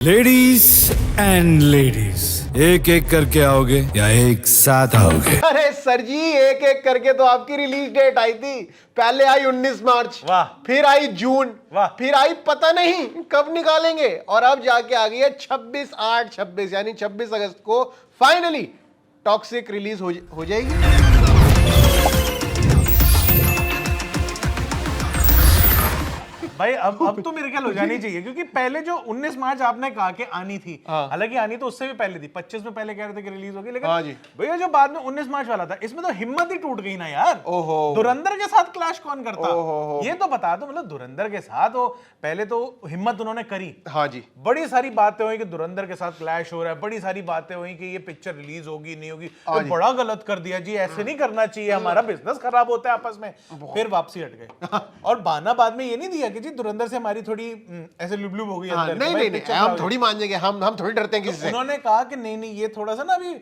Ladies and ladies एक एक करके आओगे या एक साथ आओगे? अरे सर जी, एक एक करके तो आपकी रिलीज डेट आई थी। पहले आई 19 मार्च, वाह। फिर आई जून, वाह। फिर आई पता नहीं कब निकालेंगे, और अब जाके आ गई है 26/8/26 यानी 26 अगस्त को फाइनली टॉक्सिक रिलीज हो जाएगी। भाई अब तो मेरे ख्याल हो जानी चाहिए, क्योंकि पहले जो 19 मार्च आपने कहा कि आनी थी, हालांकि आनी तो उससे भी पहले थी, 25 में पहले कह रहे थे कि रिलीज होगी, लेकिन हाँ जी। भैया जो बाद में 19 मार्च वाला था, इसमें तो हिम्मत ही टूट गई ना यार। ओहो। धुरंधर के साथ क्लैश कौन करता? ओहो। ये तो बता दो, मतलब धुरंधर के साथ वो पहले तो हिम्मत उन्होंने करी। हाँ जी। बड़ी सारी बातें हुई कि धुरंधर के साथ क्लैश हो रहा है, बड़ी सारी बातें हुई कि ये पिक्चर रिलीज होगी नहीं होगी, तो बड़ा गलत कर दिया जी, ऐसे नहीं करना चाहिए, हमारा बिजनेस खराब होता है आपस में। फिर वापसी हट गए और बहाना बाद में ये नहीं दिया कि जी धुरंधर से हमारी थोड़ी ऐसे लुबलुब हो गई अंदर। नहीं नहीं नहीं, हम थोड़ी मान जाएंगे, हम थोड़ी डरते हैं किसी से। उन्होंने कहा कि नहीं नहीं, ये थोड़ा सा ना अभी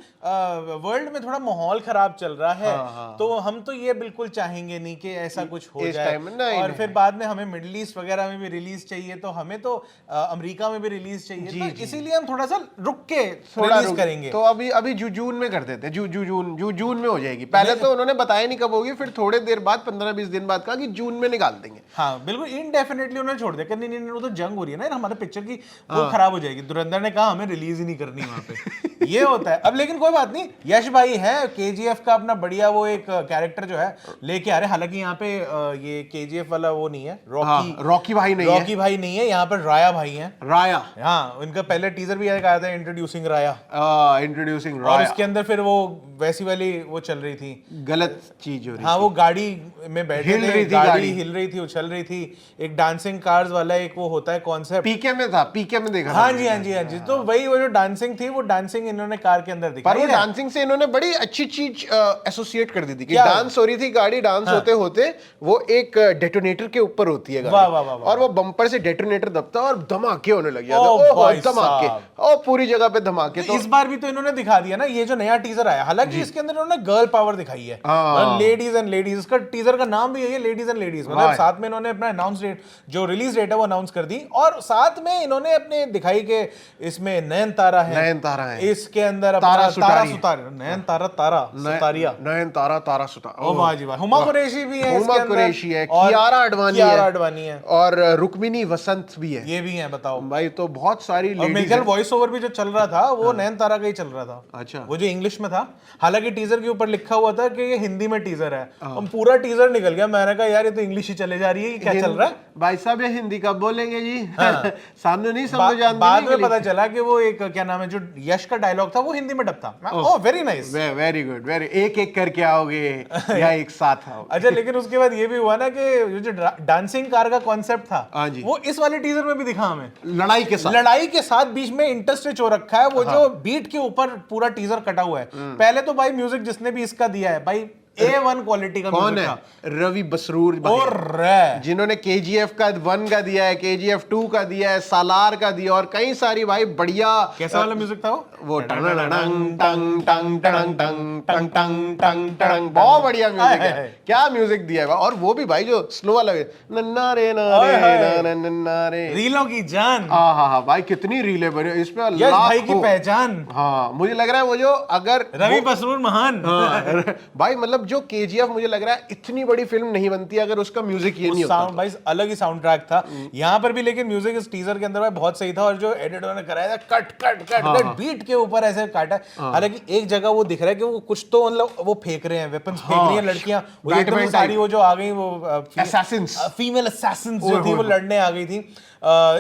वर्ल्ड में थोड़ा माहौल खराब चल रहा है, तो हम तो ये बिल्कुल चाहेंगे नहीं कि ऐसा कुछ हो जाए। और फिर बाद में हमें मिडिल ईस्ट वगैरह में भी रिलीज चाहिए, तो हमें तो अमेरिका में भी रिलीज चाहिए, तो इसीलिए हम थोड़ा सा रुक के रिलीज करेंगे। तो अभी जून में कर देते हैं, जून में हो जाएगी। पहले तो उन्होंने बताया नहीं कब होगी, फिर थोड़े देर बाद 15-20 दिन बाद कहा कि जून में निकाल देंगे। हाँ बिल्कुल, इनडेफिनेटली उन्होंने छोड़ दिया, नहीं नहीं, वो तो जंग हो रही है ना हमारे पिक्चर की, वो खराब हो जाएगी। धुरंधर ने कहा हमें रिलीज ही नहीं करनी वहां पे। ये होता है। अब लेकिन कोई बात नहीं, यश भाई है, केजीएफ का अपना बढ़िया वो एक कैरेक्टर जो है लेके आ रहे। हालांकि यहाँ पे ये केजीएफ वाला वो नहीं है, रॉकी भाई नहीं है, रॉकी भाई नहीं है, यहाँ पर राया भाई है। राया, हाँ, उनका पहले टीजर भी आया था, इंट्रोड्यूसिंग राया, इंट्रोड्यूसिंग और उसके अंदर फिर वो वैसी वाली वो चल रही थी, गलत चीज हो रही। हाँ, वो गाड़ी में बैठे हिल थे, रही थी, गाड़ी हिल रही थी, उछल रही थी, एक डांसिंग कार्स वाला एक वो होता है कॉन्सेप्ट, पीके में था, पीके में देखा। हाँ जी हाँ जी हाँ जी। तो वही वो जो डांसिंग थी, वो डांसिंग इन्होंने कार के अंदर दिखाई। पर वो डांसिंग से इन्होंने बड़ी अच्छी चीज एसोसिएट कर दी थी कि डांस हो रही थी, गाड़ी डांस होते होते वो एक डेटोनेटर के ऊपर होती है गाड़ी, वाह वाह वाह, और वो बम्पर से डेटोनेटर दबता और धमाके होने लग गया ओ धमाके, और पूरी जगह पे धमाके। तो इस बार भी तो इन्होंने दिखा दिया ना, ये जो नया टीजर आया, हालांकि इसके अंदर इन्होंने गर्ल पावर दिखाई है, लेडीज एंड लेडीज। इसका टीजर का नाम भी यही है, लेडीज एंड लेडीज। मतलब साथ में इन्होंने अपना अनाउंस डेट, जो रिलीज डेट है वो अनाउंस कर दी, और साथ में इन्होंने अपने दिखाई के इसमें नयनतारा है, इसके अंदर तारा सुतारिया, तारा सुतारिया, ओ वाह जी वाह। हुमा कुरैशी भी है, हुमा कुरैशी है, कियारा अडवाणी है, और रुक्मिनी वसंत भी है, ये भी है। बताओ भाई, तो बहुत सारी लेडीज है। वॉइस ओवर भी जो चल रहा था वो नयनतारा का ही चल रहा था। अच्छा, वो जो इंग्लिश में था, हालांकि टीजर के ऊपर लिखा हुआ था कि ये हिंदी में टीजर है, हम पूरा टीजर निकल गया। मैंने कहा यार ये तो इंग्लिश ही चले जा रही है, क्या चल रहा है भाई साहब, ये हिंदी कब बोलेंगे जी? सामने नहीं समझ आती। बाद में पता चला कि वो एक क्या नाम है, जो यश का डायलॉग था वो हिंदी में डब था। Oh very nice, very good, very. एक एक करके आओगे या एक साथ आओगे? अच्छा, लेकिन उसके बाद ये भी हुआ ना कि जो डांसिंग कार का कॉन्सेप्ट था, वो इस वाले टीजर में भी दिखा हमें, लड़ाई के साथ बीच में इंटरस्टिच हो रखा है। वो जो बीट के ऊपर पूरा टीजर कटा हुआ है। पहले तो भाई म्यूजिक जिसने भी इसका दिया है भाई, A1 क्वालिटी का कौन है? रवि बसरूर, जिन्होंने KGF का 1 का दिया है, KGF 2 का दिया है, सालार का दिया, और कई सारी भाई बढ़िया। कैसा वाला म्यूजिक था वो? बहुत बढ़िया म्यूजिक है, क्या म्यूजिक दिया है। और वो भी भाई जो स्लो वाला नन्ना रे नन्ना रे, रीलों की जान। हाँ भाई, कितनी रीलें बनी इसमें, यश भाई की पहचान। हाँ, मुझे लग रहा है वो जो अगर रवि बसरूर महान भाई, मतलब जो KGF, मुझे लग रहा है इतनी बड़ी फिल्म नहीं बनती अगर उसका म्यूजिक ये नहीं होता। भाई अलग ही साउंड ट्रैक था यहाँ पर भी, लेकिन म्यूजिक इस टीजर के अंदर भाई बहुत सही था, और जो एडिटर ने कराया था cut cut cut cut beat के ऊपर ऐसे काटा। हालांकि एक जगह वो दिख रहा है कि वो कुछ तो मतलब वो फेंक रहे हैं, वेपन्स फेंक रही हैं लड़कियां, वो एकदम सारी वो जो आ गई, वो फीमेल असैसिन्स जो थी वो लड़ने आ गई थी।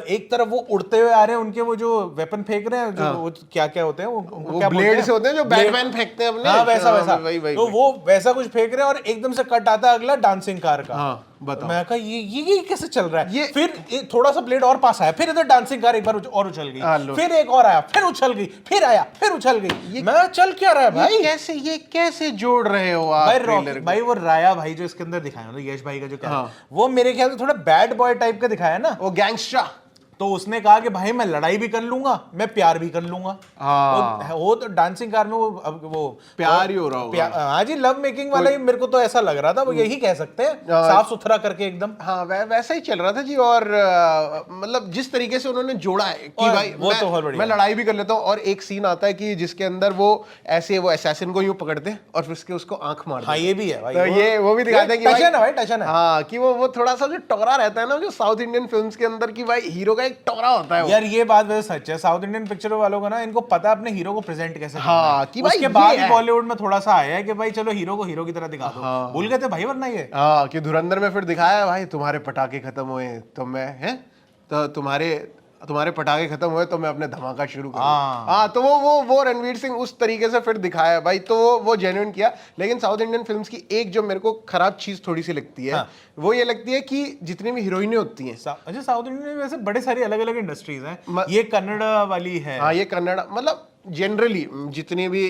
एक तरफ वो उड़ते हुए आ रहे हैं, उनके वो जो वेपन फेंक रहे हैं, जो वो क्या क्या होते हैं, वो क्या ब्लेड से होते हैं जो बैटमैन फेंकते हैं अपने। हाँ, वैसा तो वो वैसा कुछ फेंक रहे हैं, और एकदम से कट आता है अगला डांसिंग कार का। बताओ, मैं कहा ये कैसे चल रहा है? फिर थोड़ा सा ब्लेड और पास आया, फिर इधर डांसिंग कार एक बार और उछल गई, फिर एक और आया, फिर उछल गई, फिर आया, फिर उछल गई। मैं चल क्या रहा है भाई? ये कैसे जोड़ रहे हो आप? भाई वो राया भाई जो इसके अंदर दिखाया ना, यश भाई का जो क्या वो मेरे ख्याल से थोड़ा बैड बॉय टाइप का दिखाया ना, वो गैंगस्टर तो उसने कहा कि भाई मैं लड़ाई भी कर लूंगा, मैं प्यार भी कर लूंगा। हाँ। वो तो डांसिंग कार में वो प्यार ही हो रहा होगा। हाँ जी, लव मेकिंग वाला ही मेरे को तो ऐसा लग रहा था, वो यही कह सकते हैं, साफ सुथरा करके एकदम। हाँ वैसा ही चल रहा था जी। और मतलब जिस तरीके से उन्होंने जोड़ा है कि भाई वो तो बहुत बढ़िया मैं लड़ाई भी कर लेता हूँ। और एक सीन आता है कि जिसके अंदर वो ऐसे वो असैसिन को यूं पकड़ते हैं और फिर उसके उसको आंख मार हाँ ये भी है भाई, तो ये वो भी दिखाते हैं कि टशन है भाई, टशन है। हाँ कि वो थोड़ा सा जो टोरा रहता है ना जो साउथ इंडियन फिल्म्स के अंदर की भाई हीरो का एक टोरा होता है वो। यार ये बात वैसे सच है, साउथ इंडियन पिक्चरों वालों का ना इनको पता है अपने हीरो को प्रेजेंट कैसे करना हाँ, है। कि भाई उसके ये बाद ही है। बॉलीवुड में थोड़ा सा आया है कि भाई चलो हीरो को हीरो की तरह दिखा दो। भूल गए थे भाई वरना ये। हाँ कि धुरंधर में फिर दिखाया भाई तुम्हारे पटाखे खत्म हुए तो मैं है तो तुम्हारे पटाखे खत्म हुए तो मैं अपने धमाका शुरू करूँ। हाँ तो वो रणवीर सिंह उस तरीके से फिर दिखाया भाई, तो वो जेन्युइन किया। लेकिन साउथ इंडियन फिल्म्स की एक जो मेरे को खराब चीज थोड़ी सी लगती है, वो ये लगती है कि जितनी भी हीरोइनें होती हैं, अच्छा साउथ इंडियन में वैसे बड़े सारी अलग अलग इंडस्ट्रीज हैं, ये कन्नड़ वाली है। हाँ ये कन्नड़ मतलब जनरली जितनी भी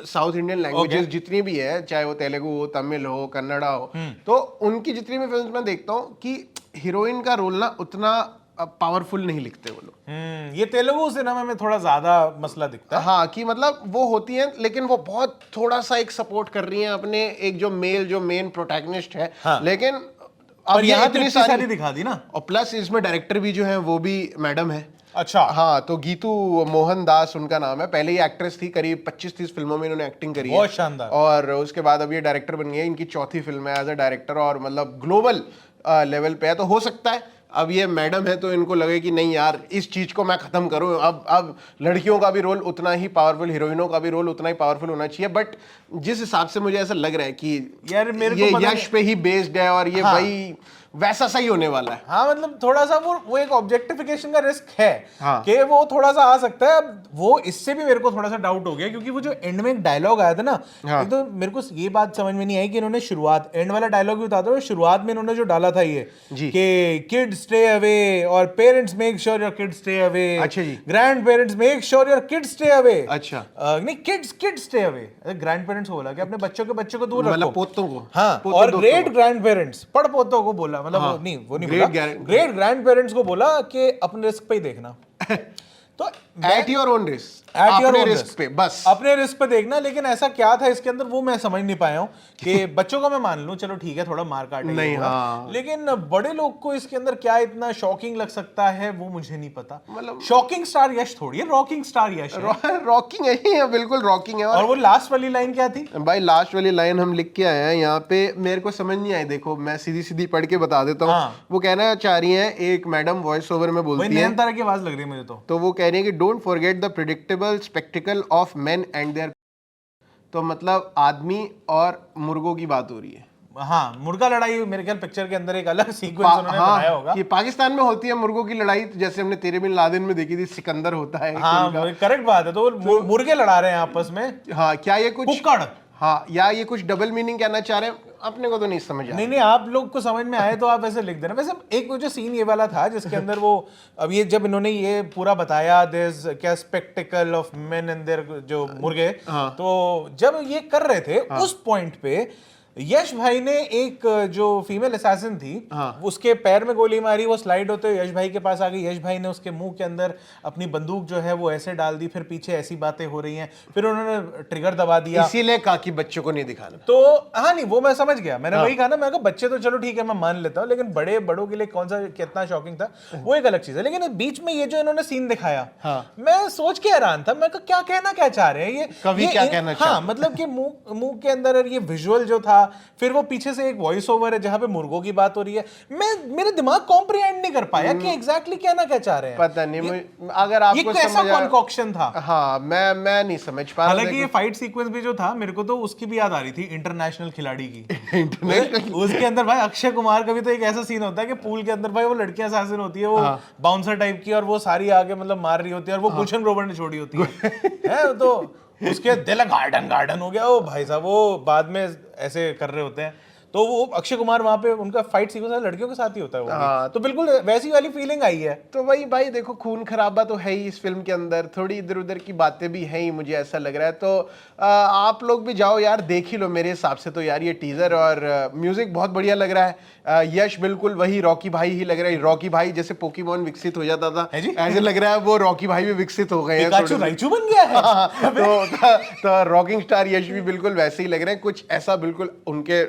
साउथ इंडियन लैंग्वेजेस जितनी भी है, चाहे वो तेलुगु हो, तमिल हो, कन्नड़ा हो, तो उनकी जितनी भी फिल्म्स मैं देखता हूँ कि हीरोइन का रोल ना उतना पावरफुल नहीं लिखते वो लोग। ये तेलुगु सिनेमा में थोड़ा ज्यादा मसला दिखता है। हाँ कि मतलब वो होती हैं लेकिन वो बहुत थोड़ा सा एक सपोर्ट कर रही हैं अपने एक जो मेन प्रोटैगनिस्ट है। लेकिन अब यहाँ इतनी सारी दिखा दी ना। और प्लस इसमें डायरेक्टर भी जो है वो भी मैडम है। अच्छा हाँ तो गीतू मोहन दास उनका नाम है। पहले ये एक्ट्रेस थी, करीब 25-30 फिल्मों में इन्होंने एक्टिंग करी है, बहुत शानदार। और उसके बाद अब ये डायरेक्टर बन गई है, इनकी चौथी फिल्म है एज अ डायरेक्टर और मतलब ग्लोबल लेवल पे है। तो हो सकता है अब ये मैडम है तो इनको लगे कि नहीं यार इस चीज को मैं खत्म करूं, अब लड़कियों का भी रोल उतना ही पावरफुल, हीरोइनों का भी रोल उतना ही पावरफुल होना चाहिए। बट जिस हिसाब से मुझे ऐसा लग रहा है कि यार मेरे ये को यश पे ही बेस्ड है और ये भाई वैसा सही होने वाला है। हाँ मतलब थोड़ा सा वो एक ऑब्जेक्टिफिकेशन का रिस्क है कि हाँ। वो थोड़ा सा आ सकता है। अब वो इससे भी मेरे को थोड़ा सा डाउट हो गया क्योंकि वो जो एंड में एक डायलॉग आया था ना, हाँ। एक तो मेरे को ये बात समझ में नहीं आई कि इन्होंने शुरुआत एंड वाला डायलॉग भी बता दो, शुरुआत में इन्होंने जो डाला था ये कि किड स्टे अवे और parents make sure your kid stay away. अच्छा जी। Grandparents make sure your kid stay away. अच्छा नहीं kid stay away, grandparents को बोला कि अपने बच्चों को दूर रखो, मतलब पोतों को। हाँ, और ग्रेट ग्रैंड पेरेंट्स पड़ पोतों को बोला, मतलब नहीं वो नहीं बोला, ग्रेट ग्रैंड पेरेंट्स को बोला कि अपने रिस्क पे ही देखना। तो at your own risk, At your अपने own रिस्क risk. पे बस, अपने रिस्क पे देखना। लेकिन ऐसा क्या था इसके अंदर वो मैं समझ नहीं पाया हूँ कि बच्चों का मैं मान लूं चलो ठीक है थोड़ा मार काट नहीं, हाँ। लेकिन बड़े लोग को इसके अंदर क्या इतना शॉकिंग लग सकता है वो मुझे नहीं पता। मतलब शॉकिंग स्टार यश थोड़ी है, रॉकिंग स्टार यश है। रॉकिंग है, बिल्कुल रॉकिंग है। और वो लास्ट वाली लाइन क्या थी भाई? लास्ट वाली लाइन हम लिख के आए हैं यहाँ पे, मेरे को समझ नहीं आई। देखो मैं सीधी पढ़ के बता देता हूँ। हाँ। वो कहना चाह रही है, एक मैडम वॉइस ओवर में बोलती है, नयन तरह की आवाज लग रही है मुझे तो वो कह रही है कि don't forget the predictable spectacle of men and there. तो मतलब आदमी और मुर्गों की बात हो रही है। हाँ, मुर्गा लड़ाई मेरे ख्याल पिक्चर के अंदर एक अलग सीक्वेंस उन्होंने बनाया होगा कि पाकिस्तान में होती है मुर्गों की लड़ाई, जैसे हमने तेरे बिन लादेन में देखी थी, सिकंदर होता है। हाँ करेक्ट बात है। तो मुर्गे लड़ा रहे हैं आपस में। हाँ क्या ये कुछ कुक्कड़, हाँ या ये कुछ डबल मीनिंग कहना चाह रहे हैं? अपने को तो नहीं समझ आ रहा। नहीं आप लोग को समझ में आए तो आप ऐसे लिख देना। वैसे एक वो जो सीन ये वाला था जिसके अंदर वो अब ये जब इन्होंने ये पूरा बताया दिस क्या spectacle of men and there जो मुर्गे, तो जब ये कर रहे थे उस पॉइंट पे यश भाई ने एक जो फीमेल असैसिन थी उसके पैर में गोली मारी, वो स्लाइड होते हुए यश भाई के पास आ गई। यश भाई ने उसके मुंह के अंदर अपनी बंदूक जो है वो ऐसे डाल दी, फिर पीछे ऐसी बातें हो रही हैं, फिर उन्होंने ट्रिगर दबा दिया। इसीलिए कहा कि बच्चों को नहीं दिखाना। तो हाँ नहीं वो मैं समझ गया, मैंने वही कहा ना, मैं कहा बच्चे तो चलो ठीक है मैं मान लेता हूँ, लेकिन बड़ों के लिए कौन सा कितना शॉकिंग था वो एक अलग चीज है। लेकिन बीच में ये जो इन्होंने सीन दिखाया, मैं सोच के हैरान था, मैं क्या कहना क्या चाह रहे हैं ये कवि क्या कहना चाह रहे हैं? हाँ मतलब कि मुंह के अंदर ये विजुअल जो था, फिर वो पीछे से एक वॉइस ओवर है जहां पे मुर्गों की बात हो रही है। मेरे दिमाग कॉम्प्रिहेंड नहीं कर पाया कि एग्जैक्टली कहना क्या चाह रहे हैं। पता नहीं अगर आपको ये कैसा कॉन्कॉक्शन था। हाँ मैं नहीं समझ पा रहा। हालांकि ये फाइट सीक्वेंस भी जो था मेरे को तो उसकी भी याद आ रही थी, इंटरनेशनल खिलाड़ी की। उसके अंदर भाई अक्षय कुमार का भी तो एक ऐसा सीन होता है कि पूल के अंदर भाई वो लड़कियां असैसिन होती है, वो बाउंसर टाइप की, और वो सारी आगे मतलब मार रही होती है, और वो गुलशन ग्रोवर ने छोड़ी होती है। तो उसके दिल गार्डन हो गया। ओ भाई साहब वो बाद में ऐसे कर रहे होते हैं। तो वो अक्षय कुमार वहां पे उनका फाइट सीक्वेंस लड़कियों के साथ ही होता है वो भी। तो बिल्कुल वैसी वाली फीलिंग आई है। तो वही भाई देखो, खून खराबा तो है ही इस फिल्म के अंदर, थोड़ी इधर उधर की बातें भी हैं ही, मुझे ऐसा लग रहा है। तो आप लोग भी जाओ यार, देख ही लो मेरे हिसाब से तो यार ये टीजर। और म्यूजिक बहुत बढ़िया लग रहा है। यश बिल्कुल वही रॉकी भाई ही लग रहा है। रॉकी भाई जैसे पोकेमॉन विकसित हो जाता था, ऐसे लग रहा है वो रॉकी भाई भी विकसित हो गए हैं, पिकाचू राइचू बन गया है। तो रॉकिंग स्टार यश भी बिल्कुल वैसे ही लग रहे हैं, कुछ ऐसा बिल्कुल उनके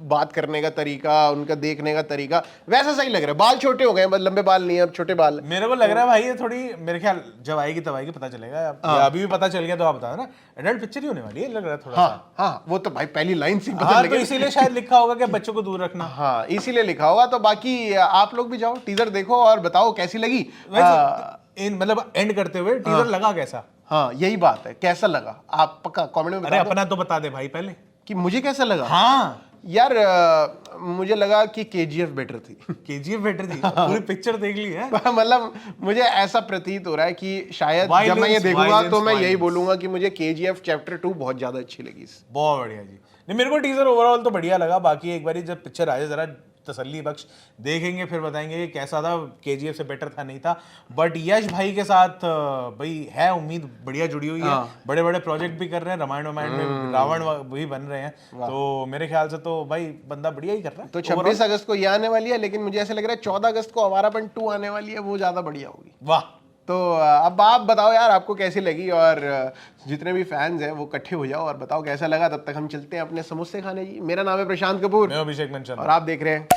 बात करने का तरीका, उनका देखने का तरीका वैसा सही लग रहा है। बाल छोटे हो गए, लंबे बाल नहीं, अब छोटे बाल। मेरे को लग रहा है भाई ये थोड़ी, मेरे ख्याल जब आएगी तब आएगी, पता चलेगा। या अभी भी पता चल गया तो आप बता ना, एडल्ट पिक्चर ही होने वाली है लग रहा है थोड़ा सा। हाँ वो तो भाई पहली लाइन से पता हाँ, लग तो इसीलिए शायद लिखा होगा कि बच्चों को दूर रखना। हाँ इसीलिए लिखा होगा। तो बाकी आप लोग भी जाओ, टीजर देखो और बताओ कैसी लगी। मतलब एंड करते हुए टीजर लगा कैसा? हाँ यही बात है, कैसा लगा आप पक्का कमेंट में अरे बता दो अपना तो बता दे भाई पहले कि मुझे कैसा लगा। हाँ यार मुझे लगा कि केजीएफ बेटर थी। केजीएफ बेटर थी, पूरी पिक्चर देख ली है। मतलब मुझे ऐसा प्रतीत हो रहा है कि शायद जब मैं ये देखूंगा तो मैं यही बोलूंगा कि मुझे केजीएफ चैप्टर 2 बहुत ज्यादा अच्छी लगी। बहुत बढ़िया जी। नहीं, मेरे को टीजर ओवरऑल तो बढ़िया लगा। बाकी एक बारी जब पिक्चर आ जाए जरा तसल्ली बख्श देखेंगे, फिर बताएंगे कि कैसा था, केजीएफ से बेटर था नहीं था। बट यश भाई के साथ भाई है उम्मीद बढ़िया जुड़ी हुई है। बड़े बड़े प्रोजेक्ट भी कर रहे हैं, रामायण में रावण भी बन रहे हैं। तो मेरे ख्याल से तो भाई बंदा बढ़िया ही कर रहा है। तो 26 अगस्त को ये आने वाली है, लेकिन मुझे ऐसा लग रहा है 14 अगस्त को आवारापन 2 आने वाली है, वो ज्यादा बढ़िया होगी। वाह। तो अब आप बताओ यार आपको कैसी लगी, और जितने भी फैंस हैं वो इकट्ठे हो जाओ और बताओ कैसा लगा। तब तक हम चलते हैं अपने समोसे खाने जी। मेरा नाम है प्रशांत कपूर, मैं अभिषेक मंचन, और आप देख रहे हैं